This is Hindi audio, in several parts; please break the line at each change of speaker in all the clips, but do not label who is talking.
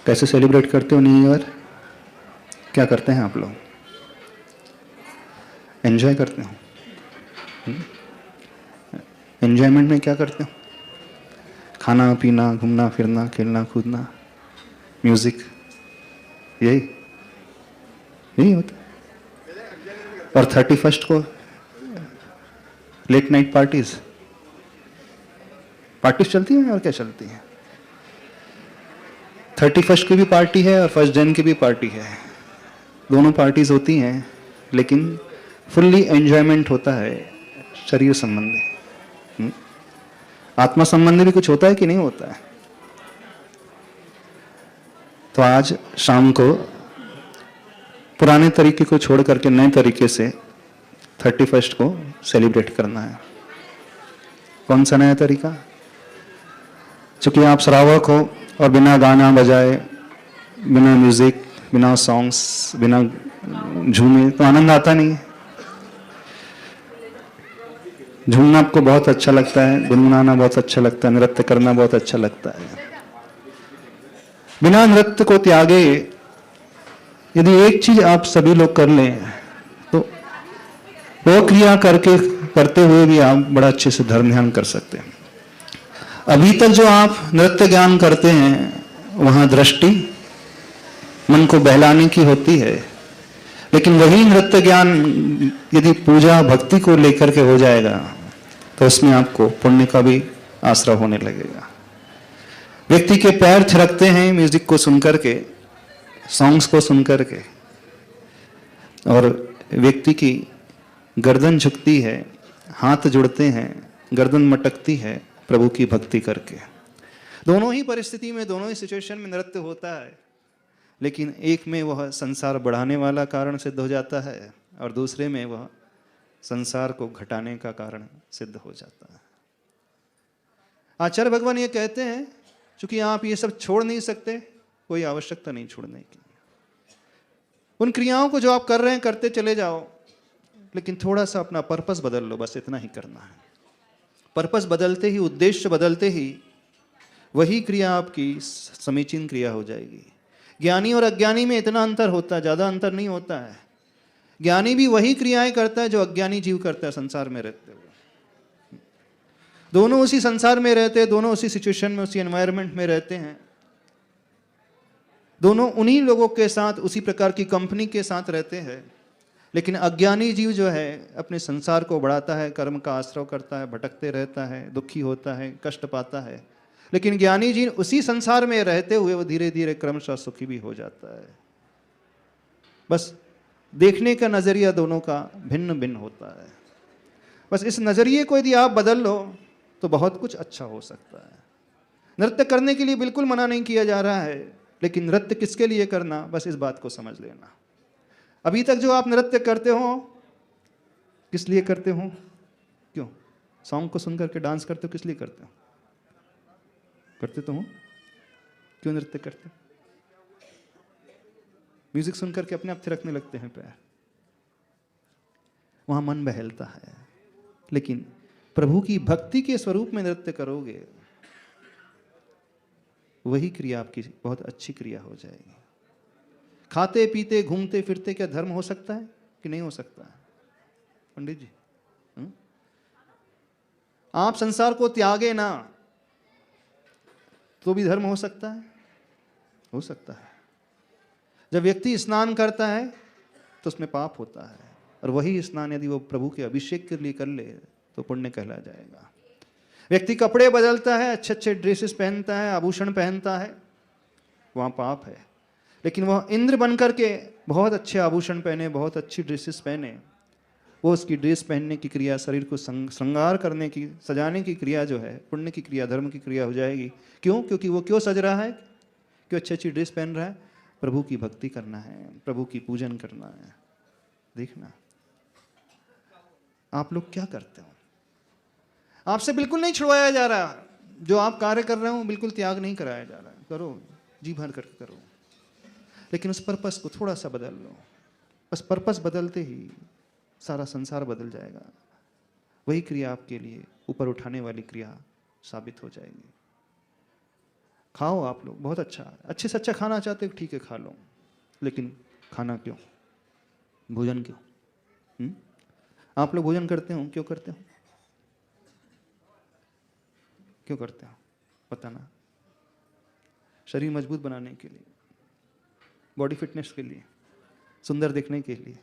कैसे सेलिब्रेट करते हो न्यू ईयर? क्या करते हैं आप लोग? एंजॉय करते हो? एंजॉयमेंट में क्या करते हो? खाना पीना, घूमना फिरना, खेलना कूदना, म्यूजिक, यही यही होता है। और 31st को लेट नाइट पार्टीज पार्टीज चलती हैं और क्या चलती हैं? 31st की भी पार्टी है और 1 जन की भी पार्टी है। दोनों पार्टीज होती हैं, लेकिन फुल्ली एंजॉयमेंट होता है शरीर संबंधी। आत्मा संबंधी भी कुछ होता है कि नहीं होता है? तो आज शाम को पुराने तरीके को छोड़ करके नए तरीके से 31st को सेलिब्रेट करना है। कौन सा नया तरीका? चूंकि आप श्रावक हो और बिना गाना बजाए, बिना म्यूजिक, बिना सॉन्ग्स, बिना झूमे तो आनंद आता नहीं है। झूमना आपको बहुत अच्छा लगता है, गुनगुनाना बहुत अच्छा लगता है, नृत्य करना बहुत अच्छा लगता है। बिना नृत्य को त्यागे यदि एक चीज आप सभी लोग कर लें तो वो क्रिया करते हुए भी आप बड़ा अच्छे से धर्म ध्यान कर सकते हैं। अभी तक जो आप नृत्य ज्ञान करते हैं वहां दृष्टि मन को बहलाने की होती है, लेकिन वही नृत्य ज्ञान यदि पूजा भक्ति को लेकर के हो जाएगा तो उसमें आपको पुण्य का भी आश्रय होने लगेगा। व्यक्ति के पैर थिरकते हैं म्यूजिक को सुनकर के, सॉन्ग्स को सुनकर के, और व्यक्ति की गर्दन झुकती है, हाथ जुड़ते हैं, गर्दन मटकती है प्रभु की भक्ति करके। दोनों ही परिस्थिति में, दोनों ही सिचुएशन में नृत्य होता है, लेकिन एक में वह संसार बढ़ाने वाला कारण सिद्ध हो जाता है और दूसरे में वह संसार को घटाने का कारण सिद्ध हो जाता है। आचार्य भगवान ये कहते हैं, चूंकि आप ये सब छोड़ नहीं सकते, कोई आवश्यकता नहीं छोड़ने की। उन क्रियाओं को जो आप कर रहे हैं करते चले जाओ, लेकिन थोड़ा सा अपना पर्पस बदल लो, बस इतना ही करना है। पर्पस बदलते ही, उद्देश्य बदलते ही वही क्रिया आपकी समीचीन क्रिया हो जाएगी। ज्ञानी और अज्ञानी में इतना अंतर होता है, ज्यादा अंतर नहीं होता है। ज्ञानी भी वही क्रियाएं करता है जो अज्ञानी जीव करता है संसार में रहते हुए। दोनों उसी संसार में रहते हैं, दोनों उसी सिचुएशन में, उसी एनवायरनमेंट में रहते हैं, दोनों उन्हीं लोगों के साथ, उसी प्रकार की कंपनी के साथ रहते हैं। लेकिन अज्ञानी जीव जो है अपने संसार को बढ़ाता है, कर्म का आश्रय करता है, भटकते रहता है, दुखी होता है, कष्ट पाता है। लेकिन ज्ञानी जीव उसी संसार में रहते हुए वो धीरे धीरे क्रमशः सुखी भी हो जाता है। बस देखने का नजरिया दोनों का भिन्न भिन्न होता है। बस इस नजरिए को यदि आप बदल लो तो बहुत कुछ अच्छा हो सकता है। नृत्य करने के लिए बिल्कुल मना नहीं किया जा रहा है, लेकिन नृत्य किसके लिए करना, बस इस बात को समझ लेना। अभी तक जो आप नृत्य करते हो, किस लिए करते हो? क्यों? सॉन्ग को सुनकर के डांस करते हो, किस लिए करते हो? करते तो हो। क्यों नृत्य करते हो? म्यूजिक सुनकर के अपने आप थिरकने लगते हैं पैर, वहां मन बहलता है। लेकिन प्रभु की भक्ति के स्वरूप में नृत्य करोगे, वही क्रिया आपकी बहुत अच्छी क्रिया हो जाएगी। खाते पीते घूमते फिरते क्या धर्म हो सकता है कि नहीं हो सकता है? पंडित जी, आप संसार को त्यागे ना तो भी धर्म हो सकता है? हो सकता है। जब व्यक्ति स्नान करता है तो उसमें पाप होता है, और वही स्नान यदि वो प्रभु के अभिषेक के लिए कर ले तो पुण्य कहला जाएगा। व्यक्ति कपड़े बदलता है, अच्छे अच्छे ड्रेसेस पहनता है, आभूषण पहनता है, वहां पाप है। लेकिन वह इंद्र बनकर के बहुत अच्छे आभूषण पहने, बहुत अच्छी ड्रेसेस पहने, वो उसकी ड्रेस पहनने की क्रिया, शरीर को श्रृंगार करने की, सजाने की क्रिया जो है पुण्य की क्रिया, धर्म की क्रिया हो जाएगी। क्यों? क्योंकि वो क्यों सज रहा है, क्यों अच्छी अच्छी ड्रेस पहन रहा है? प्रभु की भक्ति करना है, प्रभु की पूजन करना है। देखना आप लोग क्या करते हो। आपसे बिल्कुल नहीं छुड़वाया जा रहा, जो आप कार्य कर रहे हो बिल्कुल त्याग नहीं कराया जा रहा। करो, जी भर करके करो, लेकिन उस पर्पस को थोड़ा सा बदल लो। बस पर्पस बदलते ही सारा संसार बदल जाएगा। वही क्रिया आपके लिए ऊपर उठाने वाली क्रिया साबित हो जाएगी। खाओ आप लोग, बहुत अच्छा, अच्छे से अच्छा खाना चाहते हो ठीक है खा लो, लेकिन खाना क्यों, भोजन क्यों? आप लोग भोजन करते हो, क्यों करते हो? क्यों करते हो बताना? शरीर मजबूत बनाने के लिए, बॉडी फिटनेस के लिए, सुंदर दिखने के लिए,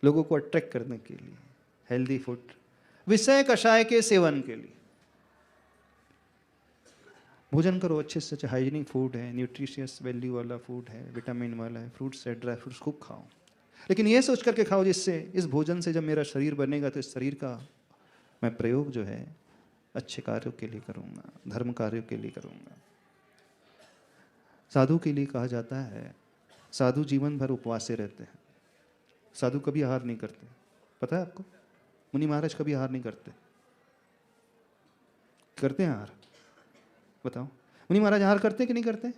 लोगों को अट्रैक्ट करने के लिए, हेल्दी फूड, विषय कषाय के सेवन के लिए। भोजन करो अच्छे से, अच्छा हाइजीनिक फूड है, न्यूट्रिशियस वैल्यू वाला फूड है, विटामिन वाला है, फ्रूट्स है, ड्राई फ्रूट्स खूब खाओ, लेकिन ये सोच करके खाओ जिससे इस भोजन से जब मेरा शरीर बनेगा तो इस शरीर का मैं प्रयोग जो है अच्छे कार्यों के लिए करूँगा, धर्म कार्यों के लिए करूँगा। साधु के लिए कहा जाता है, साधु जीवन भर उपवास से रहते हैं, साधु कभी आहार नहीं करते, पता है आपको? मुनि महाराज कभी आहार नहीं करते, करते हैं आहार? बताओ, मुनि महाराज आहार करते कि नहीं करते?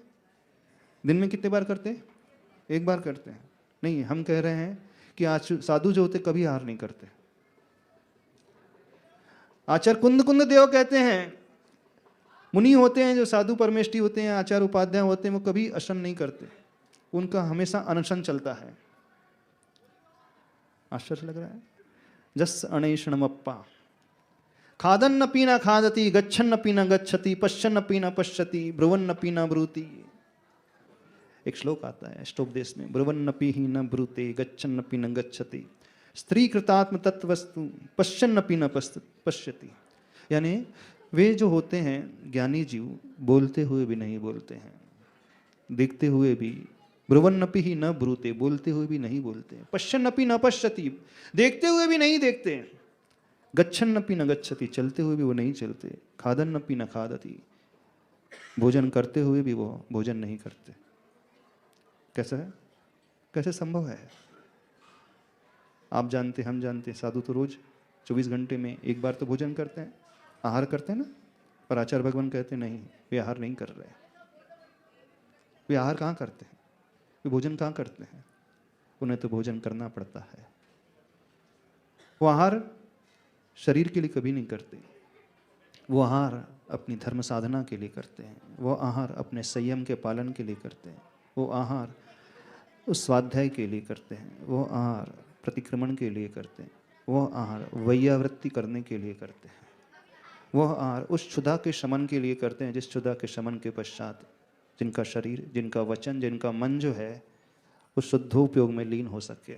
दिन में कितने बार करते? एक बार करते हैं। नहीं, हम कह रहे हैं कि आज साधु जो होते कभी आहार नहीं करते। आचार्य कुंद कुंद देव कहते हैं, मुनि होते हैं जो साधु परमेष्ठी होते हैं, आचार्य उपाध्याय होते हैं, वो कभी अशन नहीं करते, उनका हमेशा अनशन चलता है। आश्चर्य लग रहा है। जस अणेषणमप्पा खादन्न पीना खादति, गच्छन्न पीना गच्छति, पश्यन्न पीना पश्यति, ब्रुवन्न पीना ब्रूति। एक श्लोक आता है अष्टोपदेश में, ब्रुवन्न पीहि न ब्रूते, गच्छन्न पीना गच्छति, स्त्री कृतात्म तत्वस्तु, पश्यन्न पीना पश्यति। यानी वे जो होते हैं ज्ञानी जीव, बोलते हुए भी नहीं बोलते हैं, देखते हुए भी, ब्रुवन्नपि ही न ब्रूते, बोलते हुए भी नहीं बोलते, पश्यन्नपि न पश्यति, देखते हुए भी नहीं देखते, गच्छन्नपि न गच्छति, चलते हुए भी वो नहीं चलते, खादन्नपि न खादति, भोजन करते हुए भी वो भोजन नहीं करते। कैसा है? कैसे संभव है? आप जानते, हम जानते, साधु तो रोज 24 घंटे में एक बार तो भोजन करते हैं, आहार करते हैं ना, पर आचार्य भगवान कहते नहीं, वे आहार नहीं कर रहे। वे आहार कहाँ करते हैं? वे भोजन कहाँ करते हैं? उन्हें तो भोजन करना पड़ता है। वो आहार शरीर के लिए कभी नहीं करते, वो आहार अपनी धर्म साधना के लिए करते हैं, वो आहार अपने संयम के पालन के लिए करते हैं, वो आहार उस स्वाध्याय के लिए करते हैं, वो आहार प्रतिक्रमण के लिए करते हैं, वो आहार वैयावृत्ति करने के लिए करते हैं, वह आहार उस क्षुधा के शमन के लिए करते हैं जिस क्षुधा के शमन के पश्चात जिनका शरीर, जिनका वचन, जिनका मन जो है उस शुद्धोपयोग में लीन हो सके,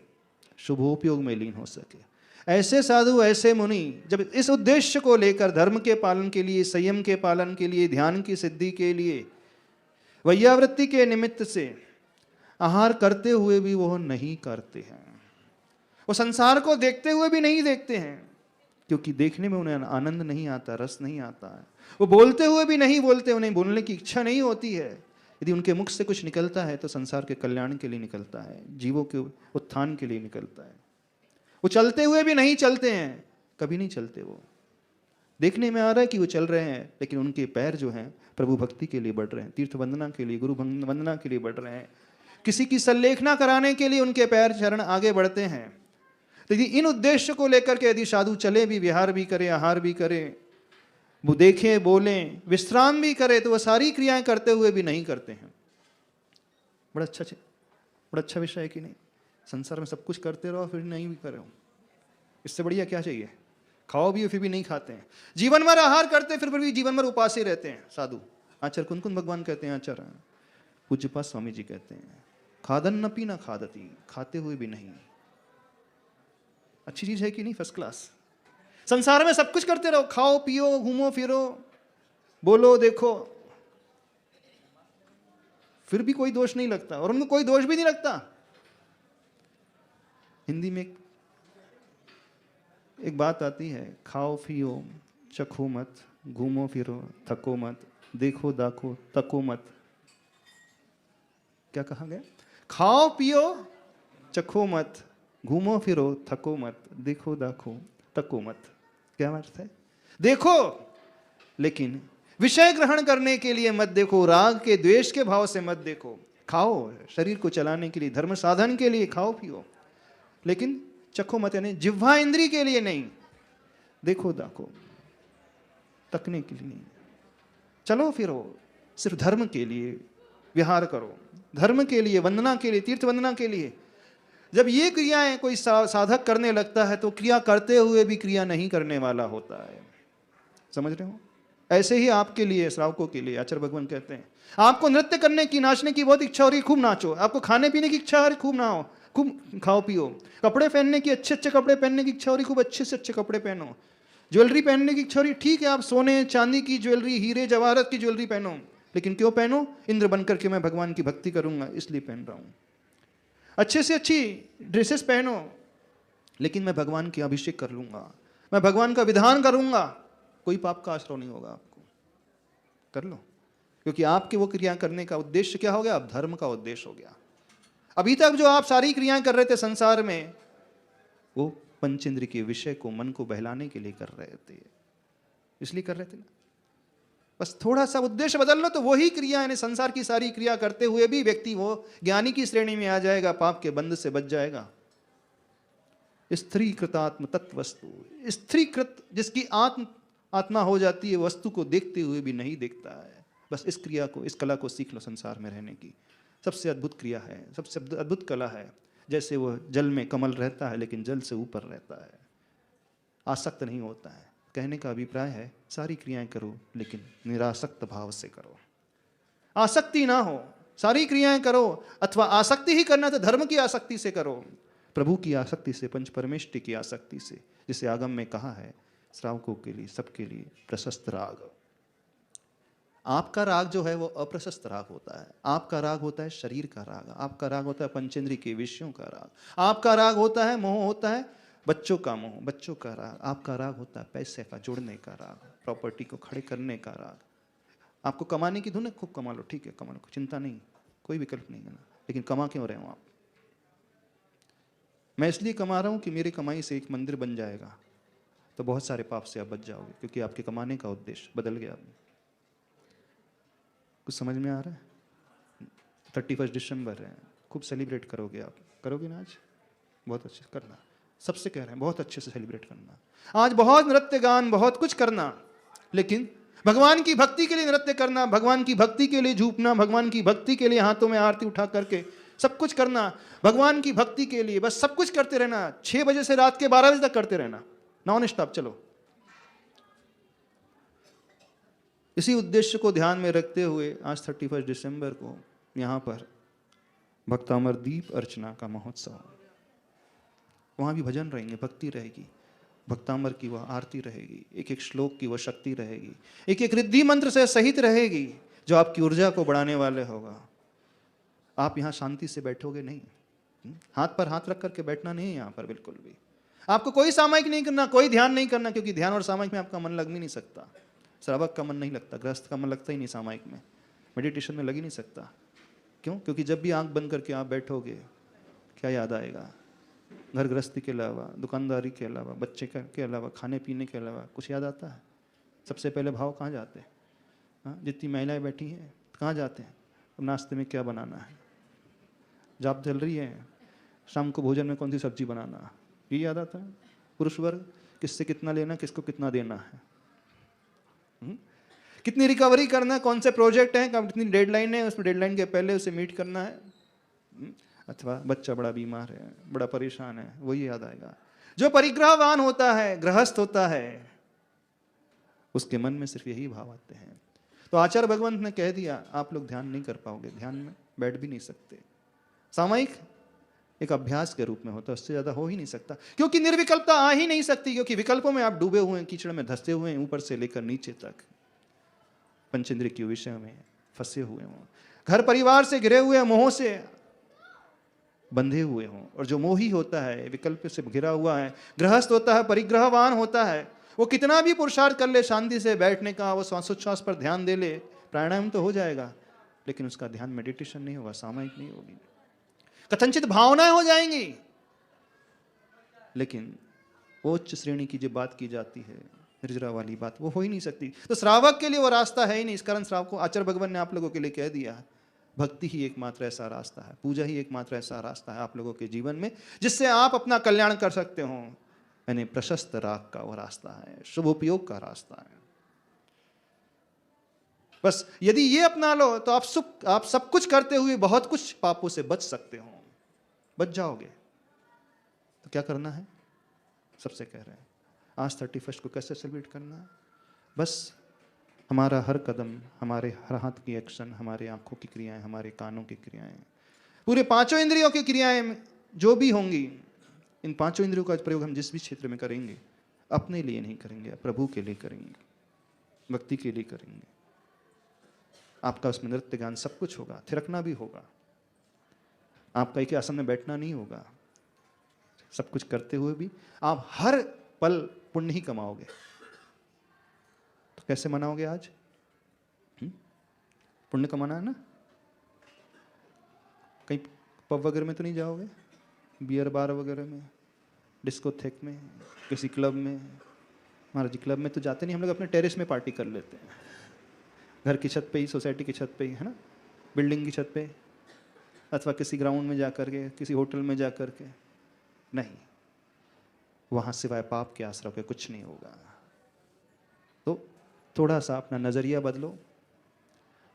शुभोपयोग में लीन हो सके। ऐसे साधु, ऐसे मुनि जब इस उद्देश्य को लेकर धर्म के पालन के लिए, संयम के पालन के लिए, ध्यान की सिद्धि के लिए, वैयावृत्ति के निमित्त से आहार करते हुए भी वो नहीं करते हैं, वो संसार को देखते हुए भी नहीं देखते हैं, क्योंकि देखने में उन्हें आनंद नहीं आता, रस नहीं आता है। वो बोलते हुए भी नहीं बोलते, उन्हें बोलने की इच्छा नहीं होती है। यदि उनके मुख से कुछ निकलता है तो संसार के कल्याण के लिए निकलता है, जीवों के उत्थान के लिए निकलता है। वो चलते हुए भी नहीं चलते हैं, कभी नहीं चलते। वो देखने में आ रहा है कि वो चल रहे हैं, लेकिन उनके पैर जो हैं प्रभु भक्ति के लिए बढ़ रहे हैं, तीर्थ वंदना के लिए, गुरु वंदना के लिए बढ़ रहे हैं, किसी की सल्लेखना कराने के लिए उनके पैर चरण आगे बढ़ते हैं। तो इन उद्देश्य को लेकर के यदि साधु चले भी, विहार भी करे, आहार भी करे, वो देखें, बोलें, विश्राम भी करे, तो वह सारी क्रियाएं करते हुए भी नहीं करते हैं। बड़ा अच्छा विषय है कि नहीं? संसार में सब कुछ करते रहो फिर नहीं भी करो, इससे बढ़िया क्या चाहिए? खाओ भी फिर भी नहीं खाते हैं, जीवन भर आहार करते फिर भी जीवन भर उपास ही रहते हैं साधु। आचार्य कुंद भगवान कहते हैं, आचार्य पूज्यपाद स्वामी जी कहते हैं, खादन्नपि न खादति, खाते हुए भी नहीं। अच्छी चीज है कि नहीं? First class. संसार में सब कुछ करते रहो, खाओ पियो, घूमो फिरो, बोलो देखो, फिर भी कोई दोष नहीं लगता, और उनको कोई दोष भी नहीं लगता। हिंदी में एक बात आती है, खाओ पियो चखो मत, घूमो फिरो थको मत, देखो दाखो तको मत। क्या कहा गया? खाओ पियो चखो मत, घूमो फिरो थको मत, देखो दाखो तको मत। क्या अर्थ है? देखो, लेकिन विषय ग्रहण करने के लिए मत देखो, राग के द्वेष के भाव से मत देखो। खाओ शरीर को चलाने के लिए, धर्म साधन के लिए खाओ पियो, लेकिन चखो मत, यानी जिह्वा इंद्री के लिए नहीं, देखो दाखो तकने के लिए नहीं, चलो फिरो, सिर्फ धर्म के लिए विहार करो, धर्म के लिए, वंदना के लिए, तीर्थ वंदना के लिए। जब ये क्रियाएं कोई साधक करने लगता है तो क्रिया करते हुए भी क्रिया नहीं करने वाला होता है। समझ रहे हो? ऐसे ही आपके लिए, श्रावकों के लिए आचार्य भगवान कहते हैं, आपको नृत्य करने की, नाचने की बहुत इच्छा हो रही, खूब नाचो। आपको खाने पीने की इच्छा हो रही, खूब नहाओ, खूब खाओ पियो। कपड़े पहनने की, अच्छे अच्छे कपड़े पहनने की इच्छा हो रही, खूब अच्छे से अच्छे कपड़े पहनो। ज्वेलरी पहनने की इच्छा हो रही, ठीक है, आप सोने चांदी की ज्वेलरी, हीरे जवाहरत की ज्वेलरी पहनो, लेकिन क्यों पहनो? इंद्र बनकर के मैं भगवान की भक्ति करूंगा इसलिए पहन रहा हूं। अच्छे से अच्छी ड्रेसेस पहनो, लेकिन मैं भगवान की अभिषेक कर लूंगा, मैं भगवान का विधान करूंगा, कोई पाप का आश्रय नहीं होगा। आपको कर लो, क्योंकि आपके वो क्रिया करने का उद्देश्य क्या हो गया? अब धर्म का उद्देश्य हो गया। अभी तक जो आप सारी क्रियाएं कर रहे थे संसार में, वो पंचेंद्र के विषय को, मन को बहलाने के लिए कर रहे थे, इसलिए कर रहे थे ना। बस थोड़ा सा उद्देश्य बदल लो तो वही क्रिया, यानी संसार की सारी क्रिया करते हुए भी व्यक्ति वो ज्ञानी की श्रेणी में आ जाएगा, पाप के बंध से बच जाएगा। स्त्रीकृतात्म तत्वस्तु, स्त्रीकृत जिसकी आत्मा हो जाती है, वस्तु को देखते हुए भी नहीं देखता है। बस इस क्रिया को, इस कला को सीख लो संसार में रहने की। सबसे अद्भुत क्रिया है, सबसे अद्भुत कला है। जैसे वह जल में कमल रहता है लेकिन जल से ऊपर रहता है, आसक्त नहीं होता है। कहने का अभिप्राय है सारी क्रियाएं करो लेकिन निरासक्त भाव से करो, आसक्ति ना हो। सारी क्रियाएं करो, अथवा आसक्ति ही करना तो धर्म की आसक्ति से करो, प्रभु की आसक्ति से, पंच परमेष्टि की आसक्ति से, जिसे आगम में कहा है श्रावकों के लिए, सबके लिए प्रशस्त राग। आपका राग जो है वो अप्रशस्त राग होता है। आपका राग होता है शरीर का राग, आपका राग होता है पंचेंद्रिय के विषयों का राग, आपका राग होता है मोह, होता है बच्चों का मोह, बच्चों का राग। आपका राग होता है पैसे का जोड़ने का राग, प्रॉपर्टी को खड़े करने का राग। आपको कमाने की धुन है, खूब कमा लो, ठीक है कमा लो, चिंता नहीं, कोई विकल्प नहीं है ना, लेकिन कमा क्यों रहे हो आप? मैं इसलिए कमा रहा हूं कि मेरी कमाई से एक मंदिर बन जाएगा, तो बहुत सारे पाप से आप बच जाओगे, क्योंकि आपके कमाने का उद्देश्य बदल गया। कुछ समझ में आ रहा है? 31 दिसंबर है, खूब सेलिब्रेट करोगे आप, करोगे ना? आज बहुत अच्छे करना, सबसे कह रहे हैं बहुत अच्छे से सेलिब्रेट करना। आज बहुत नृत्य गान, बहुत कुछ करना, लेकिन भगवान की भक्ति के लिए नृत्य करना, भगवान की भक्ति के लिए झूमना, भगवान की भक्ति के लिए हाथों में आरती उठा करके सब कुछ करना, भगवान की भक्ति के लिए बस सब कुछ करते रहना। 6 बजे से रात के 12 बजे तक करते रहना, नॉन स्टॉप चलो। इसी उद्देश्य को ध्यान में रखते हुए आज 31 दिसंबर को यहाँ पर भक्तामर दीप अर्चना का महोत्सव, वहाँ भी भजन रहेंगे, भक्ति रहेगी, भक्तामर की वह आरती रहेगी, एक एक श्लोक की वह शक्ति रहेगी, एक एक रिद्धि मंत्र से सहित रहेगी, जो आपकी ऊर्जा को बढ़ाने वाले होगा। आप यहाँ शांति से बैठोगे नहीं, हाथ पर हाथ रख करके बैठना नहीं है यहाँ पर बिल्कुल भी। आपको कोई सामायिक नहीं करना, कोई ध्यान नहीं करना, क्योंकि ध्यान और सामायिक में आपका मन लग भी नहीं सकता। श्रावक का मन नहीं लगता, गृहस्थ का मन लगता ही नहीं सामायिक में, मेडिटेशन में लग ही नहीं सकता। क्यों? क्योंकि जब भी आंख बंद करके आप बैठोगे, क्या याद आएगा? घर गृहस्थी के अलावा, दुकानदारी के अलावा, बच्चे के अलावा, खाने पीने के अलावा कुछ याद आता है? सबसे पहले भाव कहाँ जाते हैं? हाँ, जितनी महिलाएं बैठी हैं कहाँ जाते हैं? अब नाश्ते में क्या बनाना है, जाप चल रही है, शाम को भोजन में कौन सी सब्जी बनाना, ये याद आता है। पुरुष वर्ग किससे कितना लेना, किसको कितना देना है, कितनी रिकवरी करना है, कौन से प्रोजेक्ट हैं, कितनी डेडलाइन है, उसमें डेडलाइन के पहले उसे मीट करना है, अथवा बच्चा बड़ा बीमार है, बड़ा परेशान है, वही याद आएगा। जो परिग्रहवान होता है, गृहस्थ होता है, उसके मन में सिर्फ यही भाव आते हैं। तो आचार्य भगवंत ने कह दिया आप लोग ध्यान नहीं कर पाओगे, ध्यान में बैठ भी नहीं सकते। सामयिक एक अभ्यास के रूप में होता है, उससे ज्यादा हो ही नहीं सकता, क्योंकि निर्विकल्पता आ ही नहीं सकती, क्योंकि विकल्पों में आप डूबे हुए हैं, कीचड़ में धंसे हुए हैं, ऊपर से लेकर नीचे तक पंचेंद्रिय के विषय में फंसे हुए हों, घर परिवार से घिरे हुए मोह से बंधे हुए हों। और जो मोही होता है, विकल्प से घिरा हुआ है, गृहस्थ होता है, परिग्रहवान होता है, वो कितना भी पुरुषार्थ कर ले शांति से बैठने का, वो श्वासोच्छ्वास पर ध्यान दे ले, प्राणायाम तो हो जाएगा, लेकिन उसका ध्यान मेडिटेशन नहीं होगा, सामायिक नहीं होगी, कथनचित भावनाएं हो जाएंगी, लेकिन उच्च श्रेणी की जो बात की जाती है, निर्जरा वाली बात, वो हो ही नहीं सकती। तो श्रावक के लिए वो रास्ता है ही नहीं। इस कारण श्रावक को आचार्य भगवान ने आप लोगों के लिए कह दिया है, भक्ति ही एकमात्र ऐसा रास्ता है, पूजा ही एकमात्र ऐसा रास्ता है आप लोगों के जीवन में, जिससे आप अपना कल्याण कर सकते हो। यानी प्रशस्त राग का वो रास्ता है, शुभ उपयोग का रास्ता है। बस यदि ये अपना लो तो आप सब कुछ करते हुए बहुत कुछ पापों से बच सकते हो, बच जाओगे। तो क्या करना है? सबसे कह रहे हैं आज 31 को कैसे सेलिब्रेट करना है? बस हमारा हर कदम, हमारे हर हाथ की एक्शन, हमारे आंखों की क्रियाएं, हमारे कानों की क्रियाएं, पूरे पांचों इंद्रियों की क्रियाएं जो भी होंगी, इन पांचों इंद्रियों का प्रयोग हम जिस भी क्षेत्र में करेंगे अपने लिए नहीं करेंगे, प्रभु के लिए करेंगे, भक्ति के लिए करेंगे। आपका उसमें नृत्य गान सब कुछ होगा, थिरकना भी होगा, आपका एक आसन में बैठना नहीं होगा। सब कुछ करते हुए भी आप हर पल पुण्य ही कमाओगे। तो कैसे मनाओगे आज? पुण्य कमाना है ना। कहीं पब वगैरह में तो नहीं जाओगे, बियर बार वगैरह में, डिस्कोथेक में, किसी क्लब में। महाराज जी क्लब में तो जाते नहीं, हम लोग अपने टेरेस में पार्टी कर लेते हैं, घर की छत पे ही, सोसाइटी की छत पे ही, है ना, बिल्डिंग की छत पे, अथवा किसी ग्राउंड में जा कर के, किसी होटल में जा कर के। नहीं, वहाँ सिवाय पाप के आश्रय के कुछ नहीं होगा। तो थोड़ा सा अपना नज़रिया बदलो।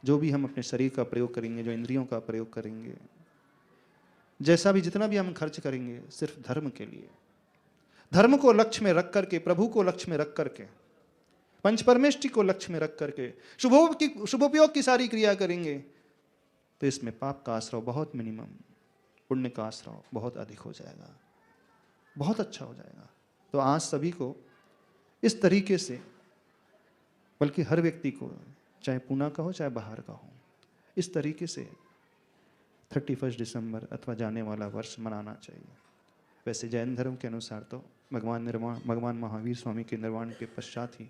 जो भी हम अपने शरीर का प्रयोग करेंगे, जो इंद्रियों का प्रयोग करेंगे, जैसा भी जितना भी हम खर्च करेंगे, सिर्फ धर्म के लिए, धर्म को लक्ष्य में रख करके, प्रभु को लक्ष्य में रख करके, पंच परमेष्टि को लक्ष्य में रख करके शुभोपयोग की सारी क्रिया करेंगे, तो इसमें पाप का आश्रय बहुत मिनिमम, पुण्य का आश्रय बहुत अधिक हो जाएगा, बहुत अच्छा हो जाएगा। तो आज सभी को इस तरीके से, बल्कि हर व्यक्ति को, चाहे पूना का हो चाहे बाहर का हो, इस तरीके से 31 दिसंबर अथवा जाने वाला वर्ष मनाना चाहिए। वैसे जैन धर्म के अनुसार तो भगवान महावीर स्वामी के निर्वाण के पश्चात ही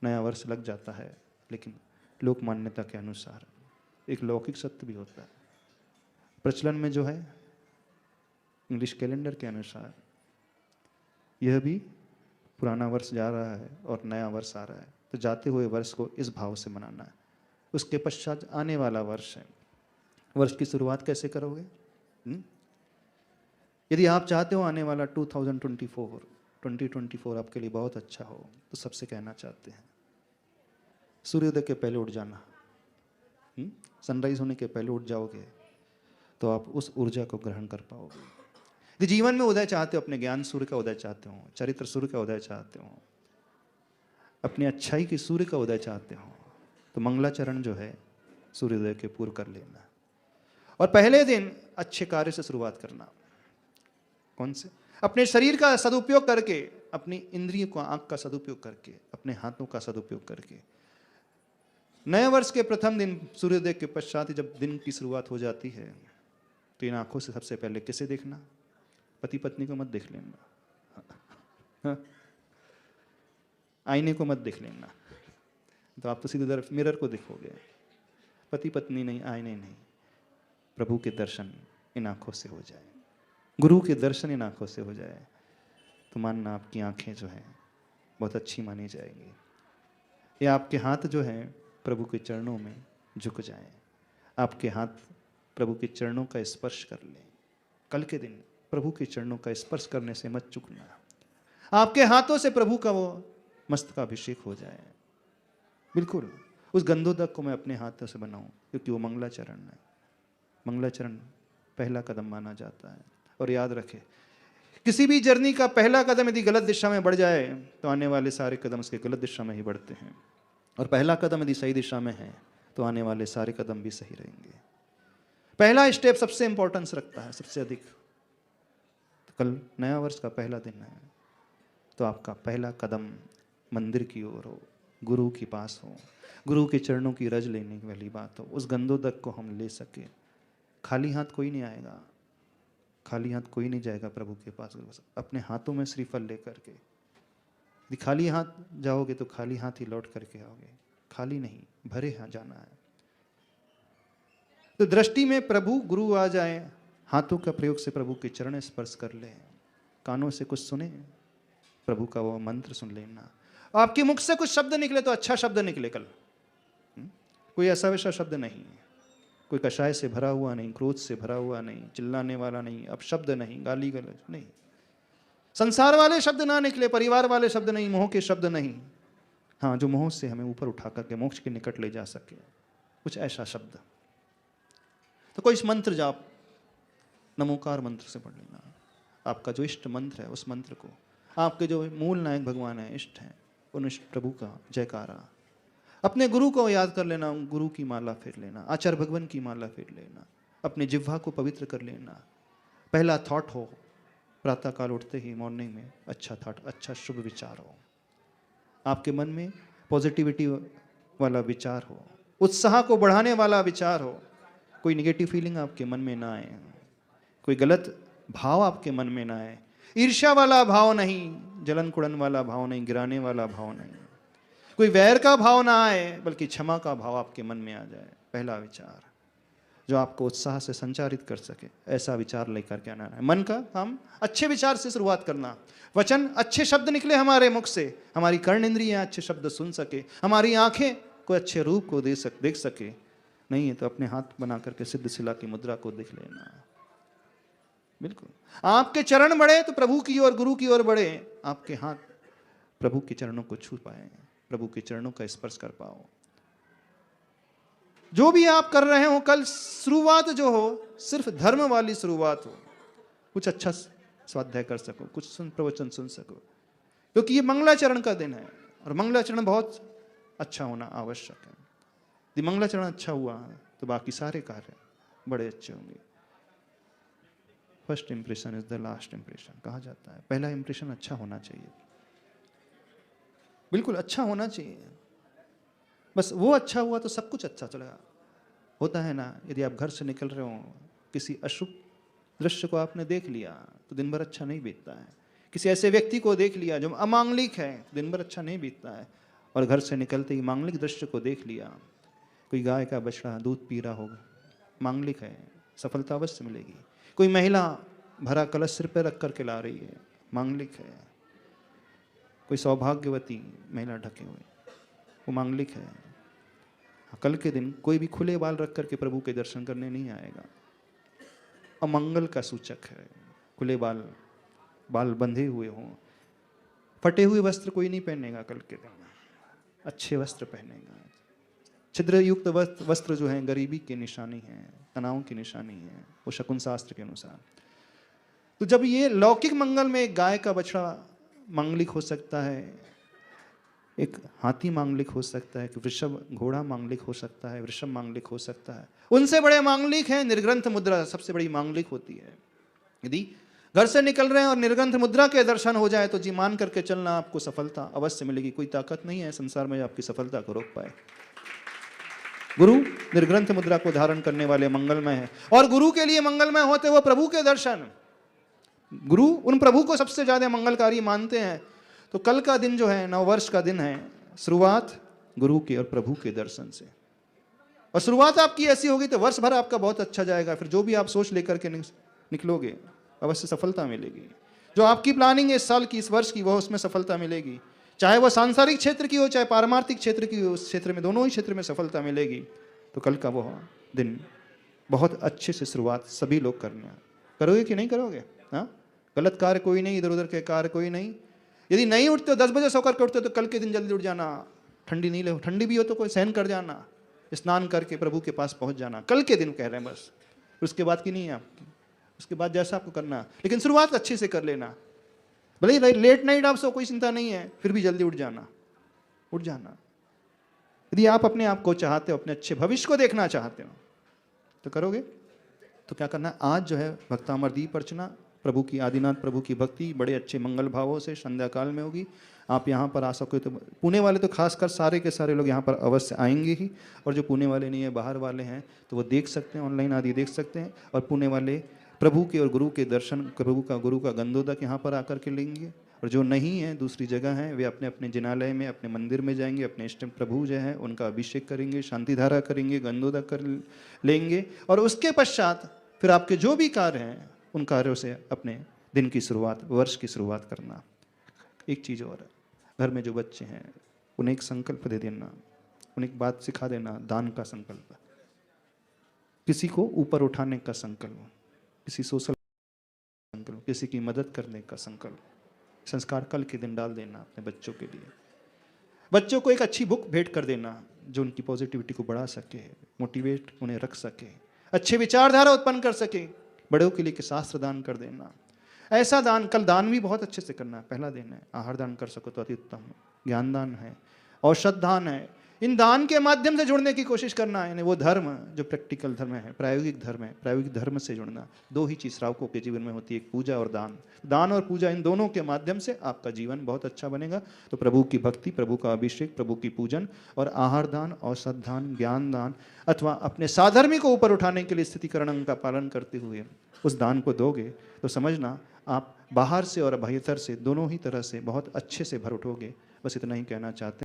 नया वर्ष लग जाता है, लेकिन लोक मान्यता के अनुसार एक लौकिक सत्य भी होता है। प्रचलन में जो है इंग्लिश कैलेंडर के अनुसार यह भी पुराना वर्ष जा रहा है और नया वर्ष आ रहा है, तो जाते हुए वर्ष को इस भाव से मनाना है। उसके पश्चात आने वाला वर्ष है, वर्ष की शुरुआत कैसे करोगे? यदि आप चाहते हो आने वाला 2024 आपके लिए बहुत अच्छा हो, तो सबसे कहना चाहते हैं सूर्योदय के पहले उठ जाना। सनराइज होने के पहले उठ जाओगे तो आप उस ऊर्जा को ग्रहण कर पाओगे। यदि जीवन में उदय चाहते हो, अपने ज्ञान सूर्य का उदय चाहते हो, चरित्र सूर्य का उदय चाहते हो, अपनी अच्छाई की सूर्य का उदय चाहते हो, तो मंगलाचरण जो है सूर्योदय के पूर्व कर लेना और पहले दिन अच्छे कार्य से शुरुआत करना। कौन से? अपने शरीर का सदुपयोग करके, अपनी इंद्रियों का, आंख का सदुपयोग करके, अपने हाथों का सदुपयोग करके। नए वर्ष के प्रथम दिन सूर्योदय के पश्चात जब दिन की शुरुआत हो जाती है, तो इन आंखों से सबसे पहले किसे देखना? पति पत्नी को मत देख लेना, आईने को मत देख लेना, तो आप तो सीधे तरफ मिरर को देखोगे। पति पत्नी नहीं, आईने नहीं, प्रभु के दर्शन इन आंखों से हो जाए, गुरु के दर्शन इन आंखों से हो जाए, तो मानना आपकी आंखें जो हैं बहुत अच्छी मानी जाएंगी। या आपके हाथ जो हैं प्रभु के चरणों में झुक जाएं, आपके हाथ प्रभु के चरणों का स्पर्श कर लें। कल के दिन प्रभु के चरणों का स्पर्श करने से मत चूकना, आपके हाथों से प्रभु का वो मस्तकाभिषेक हो जाए। बिल्कुल उस गंधोदक को मैं अपने हाथों से बनाऊं, क्योंकि वो मंगलाचरण है। मंगलाचरण पहला कदम माना जाता है। और याद रखें, किसी भी जर्नी का पहला कदम यदि गलत दिशा में बढ़ जाए तो आने वाले सारे कदम उसके गलत दिशा में ही बढ़ते हैं, और पहला कदम यदि सही दिशा में है तो आने वाले सारे कदम भी सही रहेंगे। पहला स्टेप सबसे इंपॉर्टेंस रखता है, सबसे अधिक। तो कल नया वर्ष का पहला दिन है, तो आपका पहला कदम मंदिर की ओर हो, गुरु के पास हो, गुरु के चरणों की रज लेने वाली बात हो, उस गंधोदक को हम ले सके। खाली हाथ कोई नहीं आएगा, खाली हाथ कोई नहीं जाएगा प्रभु के पास। अपने हाथों में श्रीफल लेकर के, यदि खाली हाथ जाओगे तो खाली हाथ ही लौट करके आओगे, खाली नहीं, भरे हाथ जाना है। तो दृष्टि में प्रभु गुरु आ जाए, हाथों का प्रयोग से प्रभु के चरण स्पर्श कर ले, कानों से कुछ सुने, प्रभु का वो मंत्र सुन लेना। आपके मुख से कुछ शब्द निकले तो अच्छा शब्द निकले कल, कोई ऐसा वैसा शब्द नहीं, कोई कषाय से भरा हुआ नहीं, क्रोध से भरा हुआ नहीं, चिल्लाने वाला नहीं, अपशब्द नहीं, गाली गलौज नहीं, संसार वाले शब्द ना निकले, परिवार वाले शब्द नहीं, मोह के शब्द नहीं, हाँ, जो मोह से हमें ऊपर उठा करके मोक्ष के निकट ले जा सके, कुछ ऐसा शब्द। तो कोई इस मंत्र जाप नमोकार मंत्र से पढ़ लेना। आपका जो इष्ट मंत्र है उस मंत्र को, आपके जो मूल नायक भगवान है, इष्ट हैं, उन इष्ट प्रभु का जयकारा। अपने गुरु को याद कर लेना, गुरु की माला फेर लेना, आचार्य भगवान की माला फेर लेना, अपने जिह्वा को पवित्र कर लेना। पहला थॉट हो प्रातःकाल उठते ही मॉर्निंग में, अच्छा थॉट, अच्छा शुभ विचार हो, आपके मन में पॉजिटिविटी वाला विचार हो, उत्साह को बढ़ाने वाला विचार हो, कोई निगेटिव फीलिंग आपके मन में ना आए, कोई गलत भाव आपके मन में ना आए, ईर्ष्या वाला भाव नहीं, जलन कुड़न वाला भाव नहीं, गिराने वाला भाव नहीं, कोई वैर का भाव ना आए, बल्कि क्षमा का भाव आपके मन में आ जाए। पहला विचार जो आपको उत्साह से संचारित कर सके, ऐसा विचार लेकर के आना है। मन का हम अच्छे विचार से शुरुआत करना, वचन अच्छे शब्द निकले हमारे मुख से, हमारी कर्ण इंद्रियां अच्छे शब्द सुन सके, हमारी आंखें कोई अच्छे रूप को देख सके। नहीं है तो अपने हाथ बना करके सिद्ध शिला की मुद्रा को देख लेना। बिल्कुल आपके चरण बढ़े तो प्रभु की ओर, गुरु की ओर बढ़े, आपके हाथ प्रभु के चरणों को छू पाए, प्रभु के चरणों का स्पर्श कर पाओ। जो भी आप कर रहे हो, कल शुरुआत जो हो सिर्फ धर्म वाली शुरुआत हो, कुछ अच्छा स्वाध्याय कर सको, कुछ प्रवचन सुन सको, क्योंकि ये मंगलाचरण का दिन है और मंगलाचरण बहुत अच्छा होना आवश्यक है। यदि मंगलाचरण अच्छा हुआ तो बाकी सारे कार्य बड़े अच्छे होंगे। First impression is the last impression कहा जाता है। पहला इंप्रेशन अच्छा होना चाहिए, बिल्कुल अच्छा होना चाहिए। बस वो अच्छा हुआ तो सब कुछ अच्छा चलेगा। होता है ना, यदि आप घर से निकल रहे हो, किसी अशुभ दृश्य को आपने देख लिया तो दिन भर अच्छा नहीं बीतता है। किसी ऐसे व्यक्ति को देख लिया जो अमांगलिक है तो दिन भर अच्छा नहीं बीतता है। और घर से निकलते ही मांगलिक दृश्य को देख लिया, कोई गाय का बछड़ा दूध पी रहा होगा, मांगलिक है, सफलता अवश्य मिलेगी। कोई महिला भरा कलश सिर पर रख करके ला रही है, मांगलिक है। कोई सौभाग्यवती महिला ढके हुए, वो मांगलिक है। कल के दिन कोई भी खुले बाल रख करके प्रभु के दर्शन करने नहीं आएगा, अमंगल का सूचक है। खुले बाल बंधे हुए हों, फटे हुए वस्त्र कोई नहीं पहनेगा कल के दिन, अच्छे वस्त्र पहनेगा। छिद्र युक्त वस्त्र जो है गरीबी की निशानी है, तनाव की निशानी है, वो शकुन शास्त्र के अनुसार। तो जब ये लौकिक मंगल में एक गाय का बछड़ा मांगलिक हो सकता है, एक हाथी मांगलिक हो सकता है, वृषभ घोड़ा मांगलिक हो सकता है, वृषभ मांगलिक हो सकता है, उनसे बड़े मांगलिक हैं निर्ग्रंथ मुद्रा, सबसे बड़ी मांगलिक होती है। यदि घर से निकल रहे हैं और निर्ग्रंथ मुद्रा के दर्शन हो जाए तो जी मान करके चलना, आपको सफलता अवश्य मिलेगी। कोई ताकत नहीं है संसार में आपकी सफलता को रोक पाए। गुरु निर्ग्रंथ मुद्रा को धारण करने वाले मंगलमय है, और गुरु के लिए मंगलमय होते वो प्रभु के दर्शन। गुरु उन प्रभु को सबसे ज्यादा मंगलकारी मानते हैं। तो कल का दिन जो है नववर्ष का दिन है, शुरुआत गुरु के और प्रभु के दर्शन से। और शुरुआत आपकी ऐसी होगी तो वर्ष भर आपका बहुत अच्छा जाएगा। फिर जो भी आप सोच लेकर के निकलोगे अवश्य सफलता मिलेगी। जो आपकी प्लानिंग है इस साल की, इस वर्ष की, वह उसमें सफलता मिलेगी। चाहे वह सांसारिक क्षेत्र की हो, चाहे पारमार्थिक क्षेत्र की हो, उस क्षेत्र में, दोनों ही क्षेत्र में सफलता मिलेगी। तो कल का वह दिन बहुत अच्छे से शुरुआत सभी लोग करना करोगे कि नहीं करोगे? हाँ, गलत कार्य कोई नहीं, इधर उधर के कार्य कोई नहीं। यदि नहीं उठते हो, 10 बजे सो करके उठते हो, तो कल के दिन जल्दी उठ जाना। ठंडी नहीं ले, ठंडी भी हो तो कोई सहन कर जाना, स्नान करके प्रभु के पास पहुंच जाना। कल के दिन कह रहे हैं बस, उसके बाद की नहीं है आपकी। उसके बाद जैसा आपको करना, लेकिन शुरुआत अच्छे से कर लेना। भले ही लेट नाइट आप सो, कोई चिंता नहीं है, फिर भी जल्दी उठ जाना। यदि आप अपने आप को चाहते हो, अपने अच्छे भविष्य को देखना चाहते हो तो करोगे। तो क्या करना, आज जो है भक्तामर दीप अर्चना, प्रभु की, आदिनाथ प्रभु की भक्ति बड़े अच्छे मंगल भावों से संध्या काल में होगी। आप यहाँ पर आ सको तो, पुणे वाले तो खासकर सारे के सारे लोग यहाँ पर अवश्य आएंगे ही, और जो पुणे वाले नहीं है, बाहर वाले हैं, तो वो देख सकते हैं, ऑनलाइन आदि देख सकते हैं। और पुणे वाले प्रभु के और गुरु के दर्शन, प्रभु का गुरु का गंधोदक यहाँ पर आकर के लेंगे। और जो नहीं है, दूसरी जगह है, वे अपने अपने जिनालय में, अपने मंदिर में जाएंगे, अपने इष्ट प्रभु जो है उनका अभिषेक करेंगे, शांति धारा करेंगे, गंधोदक कर लेंगे। और उसके पश्चात फिर आपके जो भी कार्य हैं उन कार्यों से अपने दिन की शुरुआत, वर्ष की शुरुआत करना। एक चीज़ और है, घर में जो बच्चे हैं उन्हें एक संकल्प दे देना, उन्हें एक बात सिखा देना, दान का संकल्प, किसी को ऊपर उठाने का संकल्प, किसी सोशल संकल्प, किसी की मदद करने का संकल्प, संस्कार कल के दिन डाल देना अपने बच्चों के लिए। बच्चों को एक अच्छी बुक भेंट कर देना जो उनकी पॉजिटिविटी को बढ़ा सके, मोटिवेट उन्हें रख सके, अच्छे विचारधारा उत्पन्न कर सके। बड़ों के लिए कि शास्त्र दान कर देना, ऐसा दान। कल दान भी बहुत अच्छे से करना है, पहला दिन है, आहार दान कर सको तो अति उत्तम, ज्ञान दान है, औषध दान है। इन दान के माध्यम से जुड़ने की कोशिश करना है, यानी वो धर्म जो प्रैक्टिकल धर्म है, प्रायोगिक धर्म है, प्रायोगिक धर्म से जुड़ना। दो ही चीज श्रावकों के जीवन में होती है, एक पूजा और दान। दान और पूजा, इन दोनों के माध्यम से आपका जीवन बहुत अच्छा बनेगा। तो प्रभु की भक्ति, प्रभु का अभिषेक, प्रभु की पूजन और आहार दान, औषध दान, ज्ञान दान अथवा अपने साधर्मी को ऊपर उठाने के लिए स्थितिकरण का पालन करते हुए उस दान को दोगे तो समझना आप बाहर से और भीतर से दोनों ही तरह से बहुत अच्छे से भर उठोगे। बस इतना ही कहना चाहते हैं।